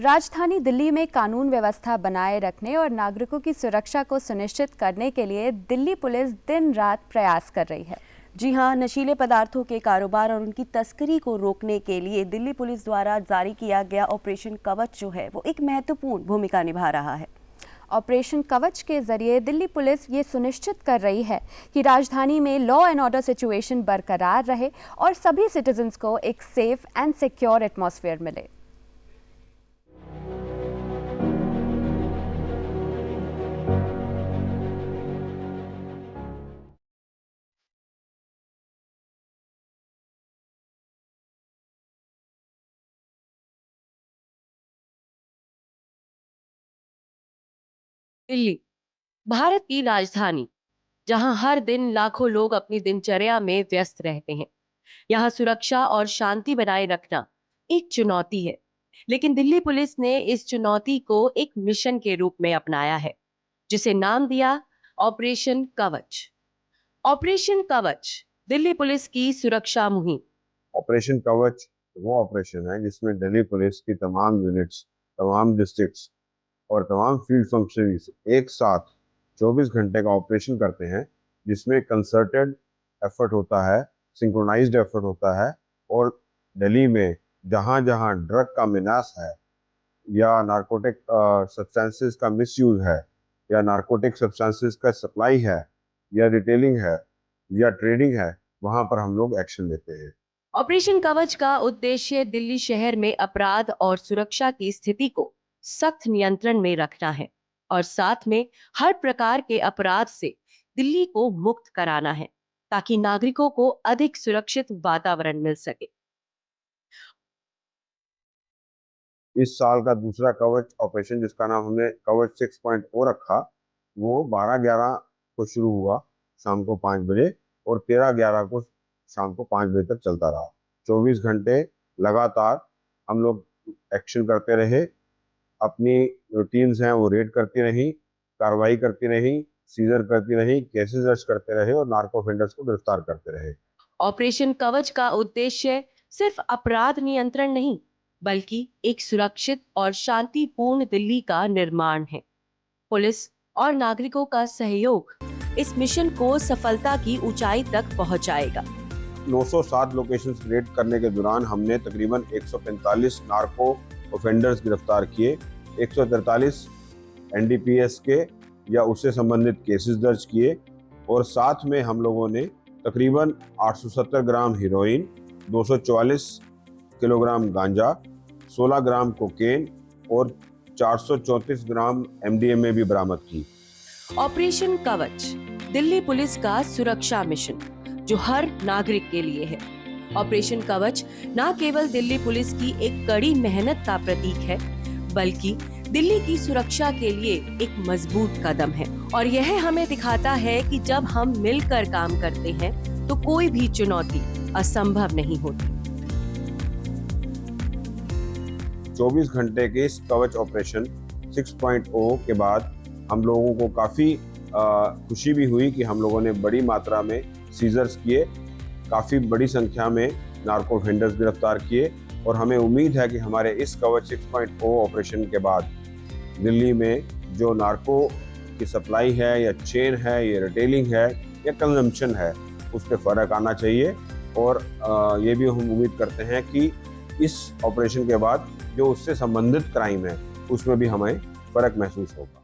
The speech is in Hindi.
राजधानी दिल्ली में कानून व्यवस्था बनाए रखने और नागरिकों की सुरक्षा को सुनिश्चित करने के लिए दिल्ली पुलिस दिन रात प्रयास कर रही है। जी हाँ, नशीले पदार्थों के कारोबार और उनकी तस्करी को रोकने के लिए दिल्ली पुलिस द्वारा जारी किया गया ऑपरेशन कवच जो है वो एक महत्वपूर्ण भूमिका निभा रहा है। ऑपरेशन कवच के जरिए दिल्ली पुलिस ये सुनिश्चित कर रही है कि राजधानी में लॉ एंड ऑर्डर सिचुएशन बरकरार रहे और सभी सिटीजन्स को एक सेफ एंड सिक्योर एटमॉस्फेयर मिले। दिल्ली, भारत की राजधानी, जहां हर दिन लाखों लोग अपनी दिनचर्या में व्यस्त रहते हैं। यहां सुरक्षा और शांति बनाए रखना एक चुनौती है, लेकिन दिल्ली पुलिस ने इस चुनौती को एक मिशन के रूप में अपनाया है, जिसे नाम दिया ऑपरेशन कवच। ऑपरेशन कवच दिल्ली पुलिस की सुरक्षा मुहिम। ऑपरेशन कवच वो ऑपरेशन है जिसमें दिल्ली पुलिस की तमाम यूनिट्स, तमाम डिस्ट्रिक्ट्स और तमाम फील्ड फंक्शनरीज एक साथ 24 घंटे का ऑपरेशन करते हैं, जिसमें कंसर्टेड एफर्ट होता है, सिंक्रोनाइज्ड एफर्ट होता है और दिल्ली में जहां जहां ड्रग का मिनास है या नारकोटिक सब्सटेंसेस का मिसयूज है या नारकोटिक सब्सटेंसेस का सप्लाई है या रिटेलिंग है या ट्रेडिंग है, वहां पर हम लोग एक्शन लेते हैं। ऑपरेशन कवच का उद्देश्य दिल्ली शहर में अपराध और सुरक्षा की स्थिति को सख्त नियंत्रण में रखना है और साथ में हर प्रकार के अपराध से दिल्ली को मुक्त कराना है, ताकि नागरिकों को अधिक सुरक्षित वातावरण मिल सके। इस साल का दूसरा कवच ऑपरेशन, जिसका नाम हमने कवच 6.0 रखा, वो 12/11 को शुरू हुआ शाम को 5 बजे और 13/11 को शाम को 5 बजे तक चलता रहा। 24 घंटे लगातार हम लोग एक्शन करते रहे, अपनी रूटीन्स हैं वो रेड करती रही, कार्रवाई करती रही, सीजर करती रही, केसेस दर्ज करते रहे और नार्को ऑफेंडर्स को गिरफ्तार करते रहे। ऑपरेशन कवच का उद्देश्य सिर्फ अपराध नियंत्रण नहीं, बल्कि एक सुरक्षित और शांतिपूर्ण दिल्ली का निर्माण है। पुलिस और नागरिकों का सहयोग इस मिशन को सफलता की ऊंचाई तक पहुंचाएगा। 907 लोकेशंस रेड करने के दौरान हमने तकरीबन 145 नार्को ऑफेंडर्स गिरफ्तार किए, 143 एनडीपीएस के या उससे संबंधित केसेस दर्ज किए और साथ में हम लोगों ने तकरीबन 870 ग्राम हीरोइन, 244 किलोग्राम गांजा, 16 ग्राम कोकेन और 434 ग्राम एमडीएमए भी बरामद की। ऑपरेशन कवच दिल्ली पुलिस का सुरक्षा मिशन, जो हर नागरिक के लिए है। ऑपरेशन कवच न केवल दिल्ली पुलिस की एक कड़ी मेहनत का प्रतीक है, बल्कि दिल्ली की सुरक्षा के लिए एक मजबूत कदम है और यह हमें दिखाता है कि जब हम मिलकर काम करते हैं तो कोई भी चुनौती असंभव नहीं होती। 24 घंटे के इस कवच ऑपरेशन 6.0 के बाद हम लोगों को काफ़ी खुशी भी हुई कि हम लोगों ने बड़ी मात्रा में सीजर्स किए, काफ़ी बड़ी संख्या में नार्को ऑफेंडर्स गिरफ्तार किए और हमें उम्मीद है कि हमारे इस कवच 6.0 ऑपरेशन के बाद दिल्ली में जो नार्को की सप्लाई है या चेन है या रिटेलिंग है या कंजम्पशन है, उस पर फ़र्क आना चाहिए और ये भी हम उम्मीद करते हैं कि इस ऑपरेशन के बाद जो उससे संबंधित क्राइम है उसमें भी हमें फ़र्क महसूस होगा।